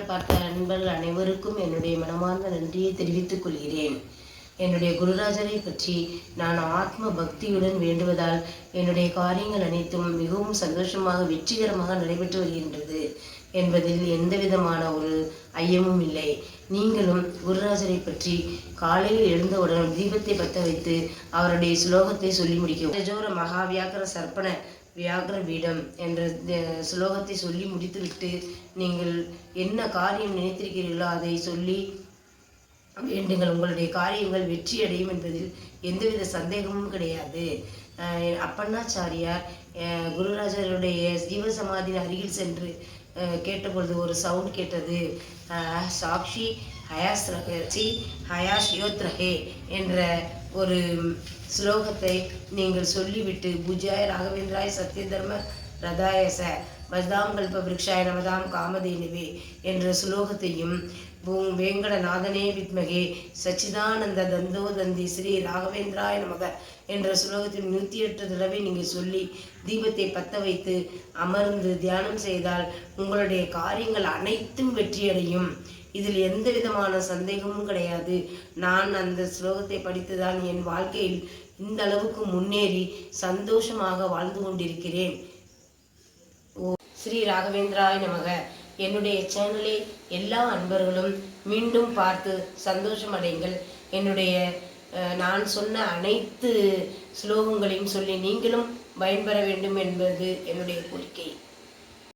பார்த்த நண்பர்கள் அனைவருக்கும் என்னுடைய மனமார்ந்த நன்றியை தெரிவித்துக் கொள்கிறேன். என்னுடைய குருராஜரை பற்றி நான் ஆத்ம பக்தியுடன் வேண்டுவதால் என்னுடைய காரியங்கள் அனைத்தும் மிகவும் சந்தோஷமாக வெற்றிகரமாக நடைபெற்று வருகின்றது என்பதில் எந்தவிதமான ஒரு ஐயமும் இல்லை. நீங்களும் குருராஜரை பற்றி காலையில் எழுந்தவுடன் தீபத்தை பற்ற வைத்து அவருடைய ஸ்லோகத்தை சொல்லி முடிக்கவும். ஜோர மகாவியாக்கர சர்ப்பண வியாகர பீடம் என்ற ஸ்லோகத்தை சொல்லி முடித்துவிட்டு நீங்கள் என்ன காரியம் நினைத்திருக்கிறீர்களோ அதை சொல்லி வேண்டுங்கள். உங்களுடைய காரியங்கள் வெற்றியடையும் என்பதில் எந்தவித சந்தேகமும் கிடையாது. அப்பண்ணாச்சாரியார் குருராஜருடைய ஜீவசமாதியின் அருகில் சென்று கேட்டபொழுது ஒரு சவுண்ட் கேட்டது. சாக்ஷி ஹயாஸ் யோத்ரஹே என்ற ஒரு ஸ்லோகத்தை நீங்கள் சொல்லிவிட்டு பூஜ்யாய ராகவேந்திராய சத்ய தர்ம ரதாயச பஸ்தாம் கல்ப விருக்ஷாய நமதாம் காமதேனுவே என்ற ஸ்லோகத்தையும் வேங்கடநாதனே வித்மகே சச்சிதானந்த தந்தோ தந்தி ஸ்ரீ ராகவேந்திராய நமக என்ற ஸ்லோகத்தில் 108 தடவை நீங்கள் சொல்லி தீபத்தை பற்ற வைத்து அமர்ந்து தியானம் செய்தால் உங்களுடைய காரியங்கள் அனைத்தும் வெற்றியடையும். இதில் எந்த விதமான சந்தேகமும் கிடையாது. நான் அந்த ஸ்லோகத்தை படித்துதான் என் வாழ்க்கையில் இந்த அளவுக்கு முன்னேறி சந்தோஷமாக வாழ்ந்து கொண்டிருக்கிறேன். ஸ்ரீ ராகவேந்திராய நமக. என்னுடைய சேனலை எல்லா அன்பர்களும் மீண்டும் பார்த்து சந்தோஷம் அடைங்கள். என்னுடைய நான் சொன்ன அனைத்து ஸ்லோகங்களையும் சொல்லி நீங்களும் பயன்பெற வேண்டும் என்பது என்னுடைய கோரிக்கை.